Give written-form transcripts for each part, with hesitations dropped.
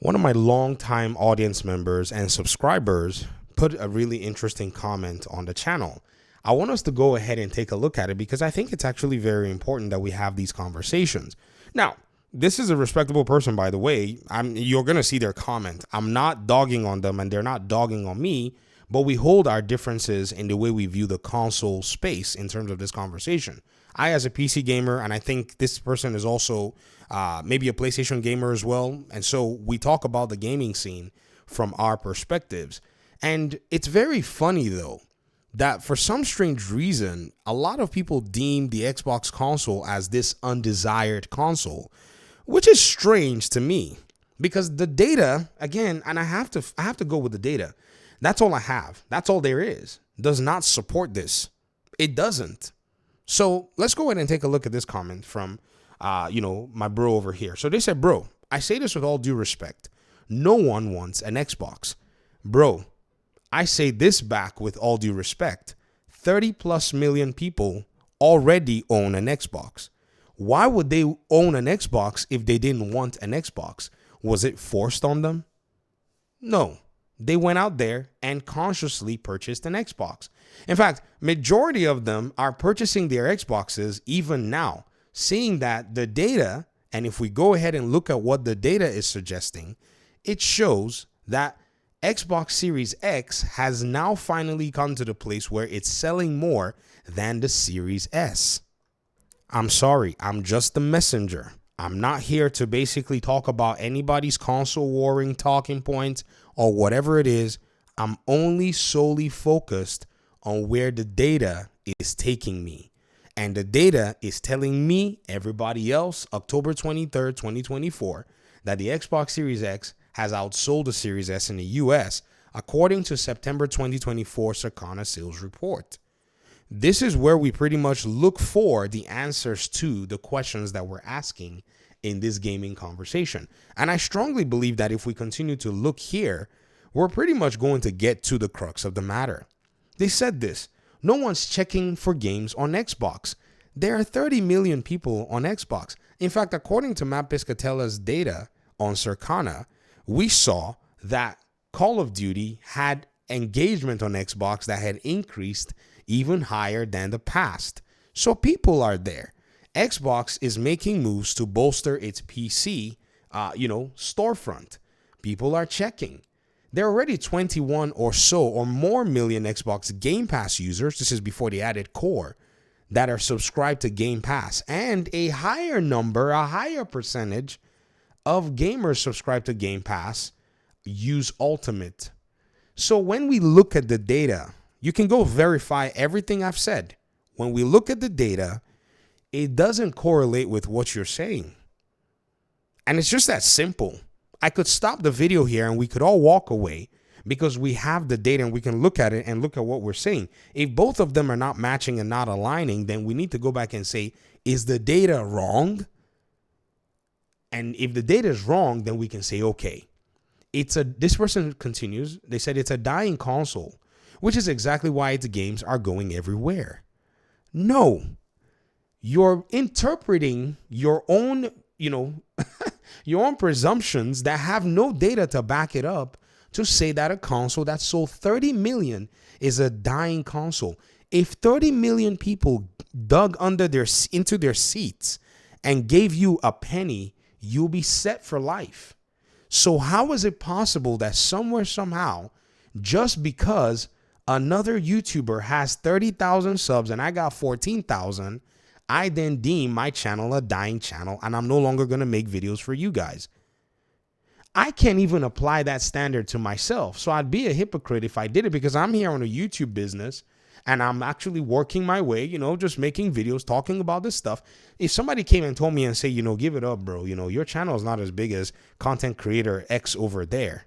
One of my longtime audience members and subscribers put a really interesting comment on the channel. I want us to go ahead and take a look at it because I think it's actually very important that we have these conversations. Now, this is a respectable person, by the way. You're going to see their comment. I'm not dogging on them and they're not dogging on me, but we hold our differences in the way we view the console space in terms of this conversation. I, as a PC gamer, and I think this person is also maybe a PlayStation gamer as well. And so we talk about the gaming scene from our perspectives. And it's very funny, though, that for some strange reason, a lot of people deem the Xbox console as this undesired console, which is strange to me because the data, again, and I have to go with the data. That's all I have. That's all there is. Does not support this. It doesn't. So let's go ahead and take a look at this comment from, my bro over here. So they said, bro, I say this with all due respect. No one wants an Xbox. Bro, I say this back with all due respect. 30 plus million people already own an Xbox. Why would they own an Xbox if they didn't want an Xbox? Was it forced on them? No. They went out there and consciously purchased an Xbox. In fact, majority of them are purchasing their Xboxes even now, seeing that the data, and if we go ahead and look at what the data is suggesting, it shows that Xbox Series X has now finally come to the place where it's selling more than the Series S. I'm sorry, I'm just the messenger. I'm not here to basically talk about anybody's console warring talking points or whatever it is. I'm only solely focused on where the data is taking me. And the data is telling me, everybody else, October 23rd, 2024, that the Xbox Series X has outsold the Series S in the US, according to September 2024 Circana sales report. This is where we pretty much look for the answers to the questions that we're asking in this gaming conversation. And I strongly believe that if we continue to look here, we're pretty much going to get to the crux of the matter. They said this: no one's checking for games on Xbox. There are 30 million people on Xbox. In fact, according to Matt Piscatella's data on Circana, we saw that Call of Duty had engagement on Xbox that had increased even higher than the past. So people are there. Xbox is making moves to bolster its PC, storefront. People are checking. There are already 21 or so or more million Xbox Game Pass users. This is before they added Core, that are subscribed to Game Pass, and a higher percentage of gamers subscribed to Game Pass use Ultimate. So when we look at the data, you can go verify everything I've said. When we look at the data, it doesn't correlate with what you're saying. And it's just that simple. I could stop the video here and we could all walk away because we have the data and we can look at it and look at what we're saying. If both of them are not matching and not aligning, then we need to go back and say, is the data wrong? And if the data is wrong, then we can say, okay, this person continues. They said it's a dying console, which is exactly why its games are going everywhere. No, you're interpreting your own, your own presumptions that have no data to back it up to say that a console that sold 30 million is a dying console. If 30 million people dug into their seats and gave you a penny, you'll be set for life. So how is it possible that somewhere, somehow, just because another YouTuber has 30,000 subs and I got 14,000, I then deem my channel a dying channel and I'm no longer going to make videos for you guys? I can't even apply that standard to myself. So I'd be a hypocrite if I did it, because I'm here on a YouTube business and I'm actually working my way, just making videos, talking about this stuff. If somebody came and told me and say, give it up, bro, your channel is not as big as content creator X over there,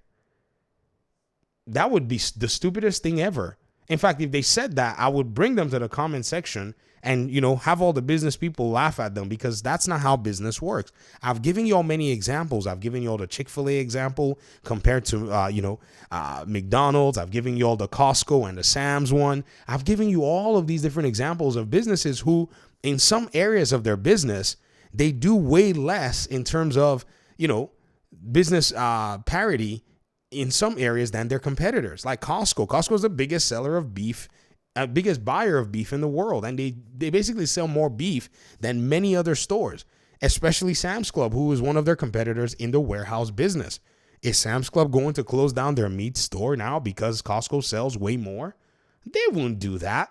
that would be the stupidest thing ever. In fact, if they said that, I would bring them to the comment section and, have all the business people laugh at them, because that's not how business works. I've given you all many examples. I've given you all the Chick-fil-A example compared to, McDonald's. I've given you all the Costco and the Sam's one. I've given you all of these different examples of businesses who, in some areas of their business, they do way less in terms of, business parity in some areas than their competitors, like Costco. Costco is the biggest seller of beef, biggest buyer of beef in the world, and they basically sell more beef than many other stores, especially Sam's Club, who is one of their competitors in the warehouse business. Is Sam's Club going to close down their meat store now because Costco sells way more? They won't do that.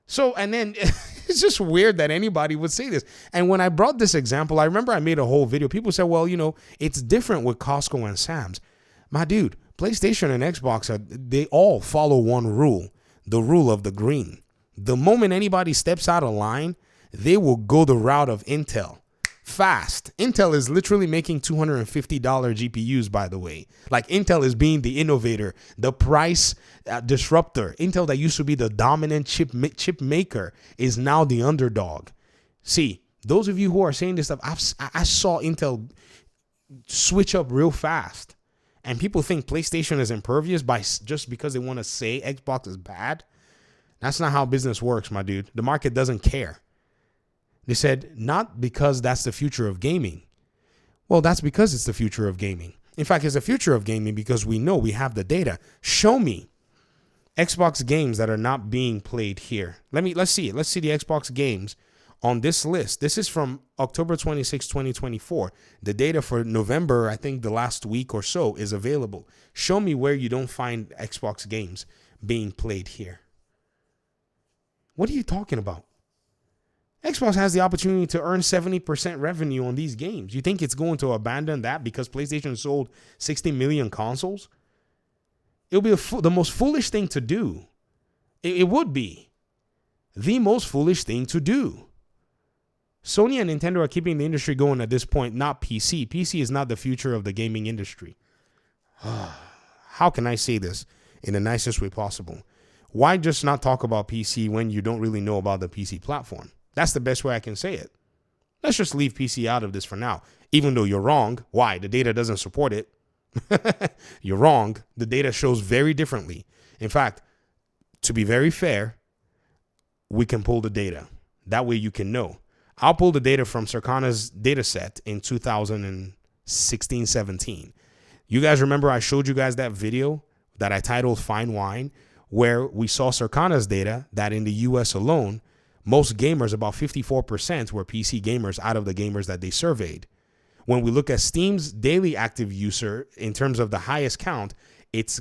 So, and then it's just weird that anybody would say this. And when I brought this example, I remember I made a whole video. People said, well, it's different with Costco and Sam's. My dude, PlayStation and Xbox, they all follow one rule, the rule of the green. The moment anybody steps out of line, they will go the route of Intel. Fast. Intel is literally making $250 GPUs, by the way. Like, Intel is being the innovator, the price disruptor. Intel, that used to be the dominant chip maker, is now the underdog. See, those of you who are saying this stuff, I saw Intel switch up real fast. And people think PlayStation is impervious just because they want to say Xbox is bad. That's not how business works, my dude. The market doesn't care. They said, not because that's the future of gaming. Well, that's because it's the future of gaming. In fact, it's the future of gaming because we know we have the data. Show me Xbox games that are not being played here. Let's see it. Let's see the Xbox games on this list. This is from October 26, 2024. The data for November, I think the last week or so, is available. Show me where you don't find Xbox games being played here. What are you talking about? Xbox has the opportunity to earn 70% revenue on these games. You think it's going to abandon that because PlayStation sold 60 million consoles? It'll be the most foolish thing to do. It would be the most foolish thing to do. Sony and Nintendo are keeping the industry going at this point, not PC. PC is not the future of the gaming industry. How can I say this in the nicest way possible? Why just not talk about PC when you don't really know about the PC platform? That's the best way I can say it. Let's just leave PC out of this for now, even though you're wrong. Why? The data doesn't support it. You're wrong. The data shows very differently. In fact, to be very fair, we can pull the data. That way you can know. I'll pull the data from Circana's data set in 2016-17. You guys remember I showed you guys that video that I titled Fine Wine, where we saw Circana's data that in the US alone, most gamers, about 54%, were PC gamers out of the gamers that they surveyed. When we look at Steam's daily active user in terms of the highest count, it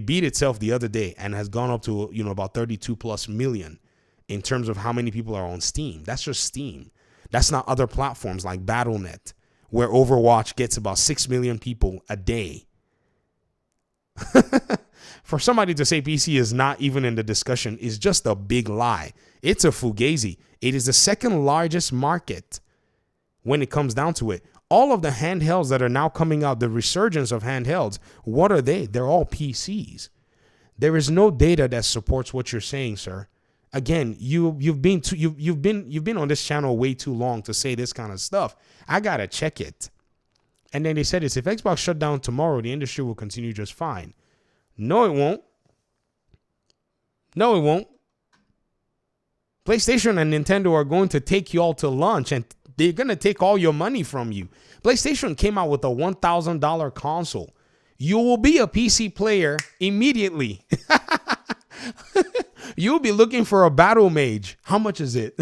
beat itself the other day and has gone up to, about 32 plus million in terms of how many people are on Steam. That's just Steam. That's not other platforms like Battle.net, where Overwatch gets about 6 million people a day. For somebody to say PC is not even in the discussion is just a big lie. It's a fugazi. It is the second largest market when it comes down to it. All of the handhelds that are now coming out, the resurgence of handhelds, what are they? They're all PCs. There is no data that supports what you're saying, sir. Again, you've been on this channel way too long to say this kind of stuff. I gotta check it. And then they said this: if Xbox shut down tomorrow, the industry will continue just fine. No, it won't. No, it won't. PlayStation and Nintendo are going to take you all to lunch, and they're going to take all your money from you. PlayStation came out with a $1,000 console. You will be a PC player immediately. You'll be looking for a battle mage. How much is it?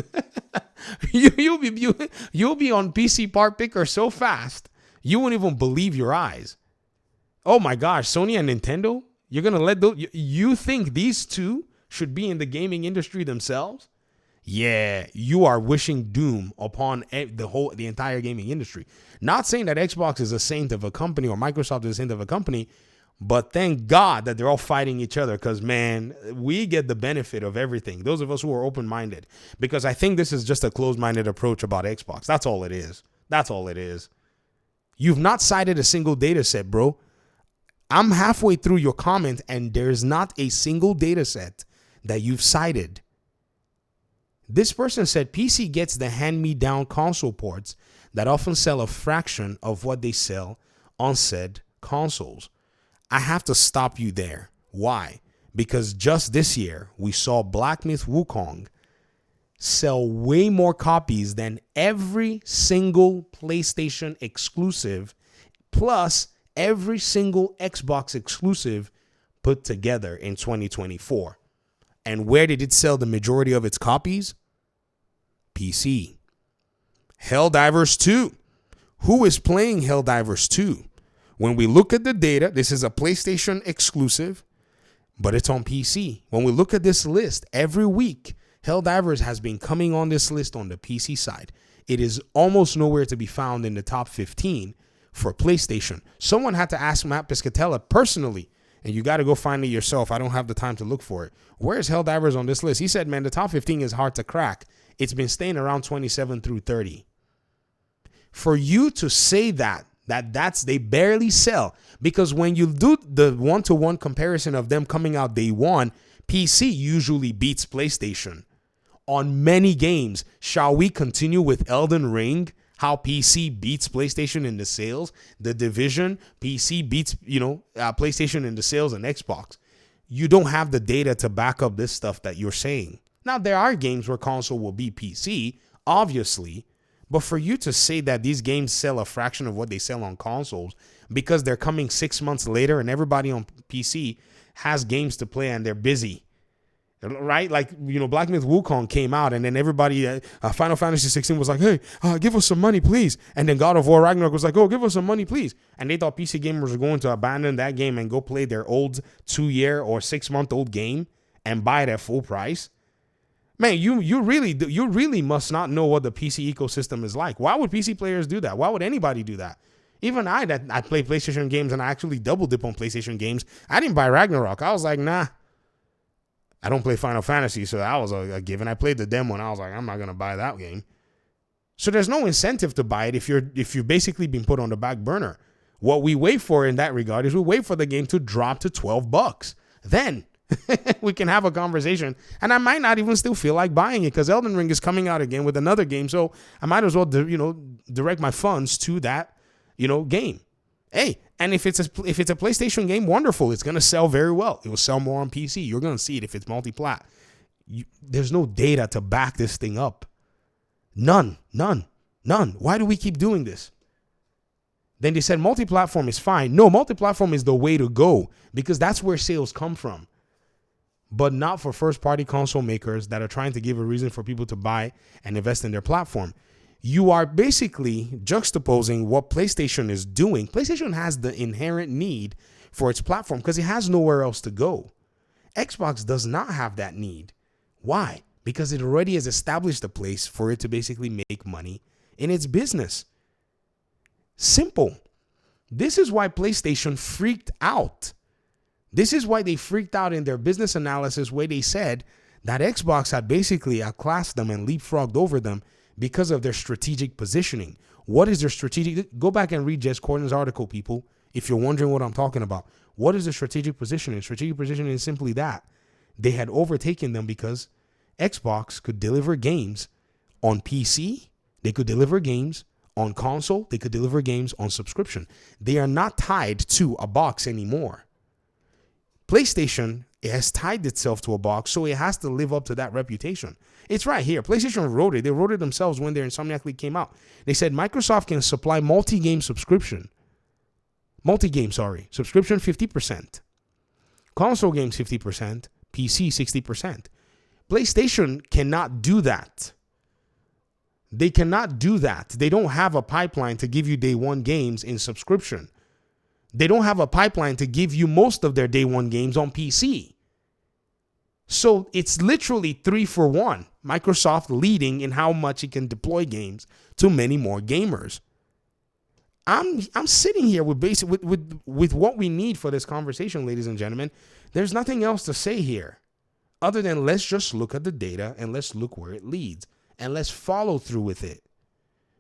You'll be on PC Part Picker so fast, you won't even believe your eyes. Oh my gosh, Sony and Nintendo? You're going to let those, you think these two should be in the gaming industry themselves? Yeah, you are wishing doom upon the entire gaming industry. Not saying that Xbox is a saint of a company or Microsoft is a saint of a company, but thank God that they're all fighting each other because, man, we get the benefit of everything. Those of us who are open-minded, because I think this is just a closed-minded approach about Xbox. That's all it is. That's all it is. You've not cited a single data set, bro. I'm halfway through your comment and there's not a single data set that you've cited. This person said PC gets the hand-me-down console ports that often sell a fraction of what they sell on said consoles. I have to stop you there. Why? Because just this year, we saw Black Myth Wukong sell way more copies than every single PlayStation exclusive plus every single Xbox exclusive put together in 2024. And where did it sell the majority of its copies? PC. Helldivers 2. Who is playing Helldivers 2? When we look at the data, this is a PlayStation exclusive, but it's on PC. When we look at this list, every week, Helldivers has been coming on this list on the PC side. It is almost nowhere to be found in the top 15 for PlayStation. Someone had to ask Matt Piscatella personally, and you got to go find it yourself. I don't have the time to look for it. Where's Helldivers on this list? He said, man, the top 15 is hard to crack. It's been staying around 27 through 30. For you to say that's they barely sell, because when you do the one-to-one comparison of them coming out day one, PC usually beats PlayStation on many games. Shall we continue with Elden Ring? How PC beats PlayStation in the sales? The Division, PC beats, PlayStation in the sales and Xbox. You don't have the data to back up this stuff that you're saying. Now, there are games where console will beat PC, obviously, but for you to say that these games sell a fraction of what they sell on consoles because they're coming 6 months later and everybody on PC has games to play and they're busy, right? Like, Black Myth Wukong came out and then everybody, Final Fantasy 16 was like, hey, give us some money, please. And then God of War Ragnarok was like, oh, give us some money, please. And they thought PC gamers were going to abandon that game and go play their old 2-year or 6-month-old game and buy it at full price. Man, you really must not know what the PC ecosystem is like. Why would PC players do that? Why would anybody do that? Even I play PlayStation games and I actually double dip on PlayStation games. I didn't buy Ragnarok. I was like, nah. I don't play Final Fantasy, so that was a given. I played the demo and I was like, I'm not gonna buy that game. So there's no incentive to buy it if you've basically been put on the back burner. What we wait for in that regard is we wait for the game to drop to $12. Then we can have a conversation, and I might not even still feel like buying it because Elden Ring is coming out again with another game, so I might as well direct my funds to that game. Hey, and if it's a PlayStation game, wonderful. It's gonna sell very well. It will sell more on PC. You're gonna see it if it's multi-plat. There's no data to back this thing up. None. Why do we keep doing this? Then they said multi-platform is fine. No, multi-platform is the way to go because that's where sales come from. But not for first-party console makers that are trying to give a reason for people to buy and invest in their platform. You are basically juxtaposing what PlayStation is doing. PlayStation has the inherent need for its platform because it has nowhere else to go. Xbox does not have that need. Why? Because it already has established a place for it to basically make money in its business. Simple. This is why PlayStation freaked out. This is why they freaked out in their business analysis where they said that Xbox had basically outclassed them and leapfrogged over them because of their strategic positioning. What is their strategic? Go back and read Jez Corden's article, people, if you're wondering what I'm talking about. What is the strategic positioning? Strategic positioning is simply that. They had overtaken them because Xbox could deliver games on PC. They could deliver games on console. They could deliver games on subscription. They are not tied to a box anymore. PlayStation has tied itself to a box, so it has to live up to that reputation. It's right here. PlayStation wrote it. They wrote it themselves when their Insomniac League came out. They said Microsoft can supply subscription 50%. Console games 50%, PC 60%. PlayStation cannot do that. They cannot do that. They don't have a pipeline to give you day one games in subscription. They don't have a pipeline to give you most of their day one games on PC. So it's literally 3 for 1. Microsoft leading in how much it can deploy games to many more gamers. I'm sitting here with what we need for this conversation, ladies and gentlemen. There's nothing else to say here other than let's just look at the data and let's look where it leads and let's follow through with it.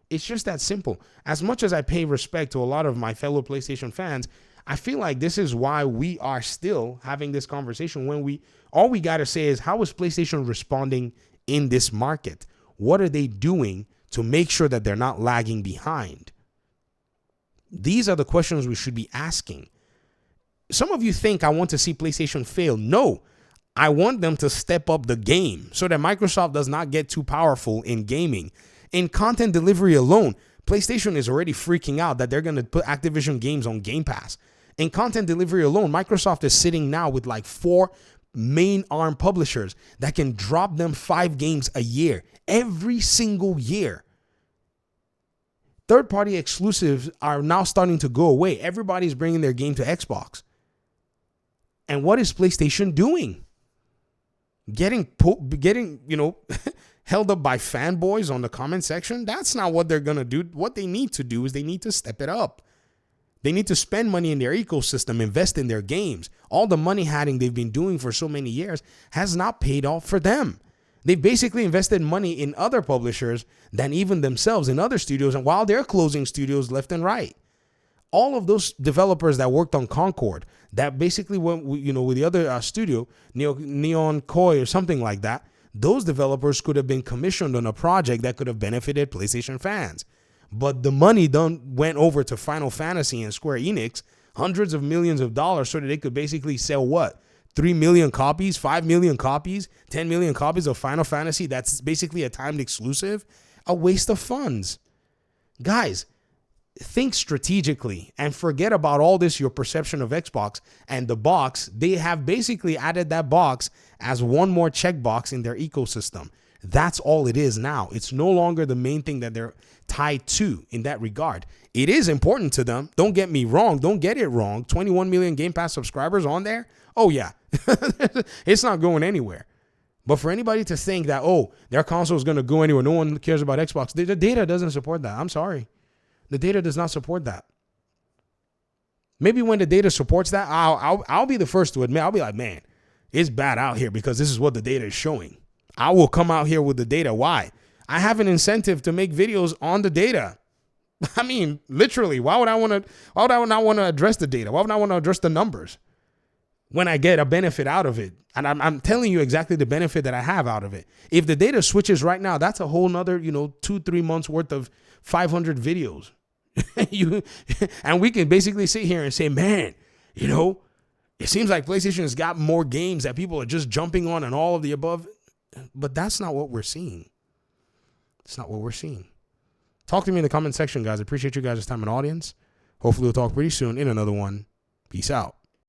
It's just that simple. As much as I pay respect to a lot of my fellow PlayStation fans, I feel like this is why we are still having this conversation when all we got to say is, how is PlayStation responding in this market? What are they doing to make sure that they're not lagging behind? These are the questions we should be asking. Some of you think I want to see PlayStation fail. No, I want them to step up the game so that Microsoft does not get too powerful in gaming. In content delivery alone, PlayStation is already freaking out that they're going to put Activision games on Game Pass. In content delivery alone, Microsoft is sitting now with like 4 main ARM publishers that can drop them 5 games a year, every single year. Third-party exclusives are now starting to go away. Everybody's bringing their game to Xbox. And what is PlayStation doing? Getting held up by fanboys on the comment section? That's not what they're going to do. What they need to do is they need to step it up. They need to spend money in their ecosystem, invest in their games. All the money hiding they've been doing for so many years has not paid off for them. They've basically invested money in other publishers than even themselves in other studios, and while they're closing studios left and right. All of those developers that worked on Concord, that basically went, with the other studio, Neon Koi or something like that, those developers could have been commissioned on a project that could have benefited PlayStation fans. But the money went over to Final Fantasy and Square Enix, hundreds of millions of dollars, so that they could basically sell what? 3 million copies, 5 million copies, 10 million copies of Final Fantasy. That's basically a timed exclusive. A waste of funds. Guys, think strategically and forget about all this, your perception of Xbox and the box. They have basically added that box as one more checkbox in their ecosystem. That's all it is now. It's no longer the main thing that they're tied to in that regard. It is important to them. Don't get me wrong. Don't get it wrong. 21 million Game Pass subscribers on there. Oh, yeah. It's not going anywhere. But for anybody to think that, their console is going to go anywhere, no one cares about Xbox, the data doesn't support that. I'm sorry. The data does not support that. Maybe when the data supports that, I'll be the first to admit, I'll be like, man, it's bad out here because this is what the data is showing. I will come out here with the data. Why? I have an incentive to make videos on the data. I mean, literally, why would I not want to address the data? Why would I want to address the numbers when I get a benefit out of it? And I'm telling you exactly the benefit that I have out of it. If the data switches right now, that's a whole nother, 2-3 months worth of 500 videos. And we can basically sit here and say, man, it seems like PlayStation has got more games that people are just jumping on and all of the above. But that's not what we're seeing. It's not what we're seeing. Talk to me in the comment section, guys. I appreciate you guys' time and audience. Hopefully we'll talk pretty soon in another one. Peace out.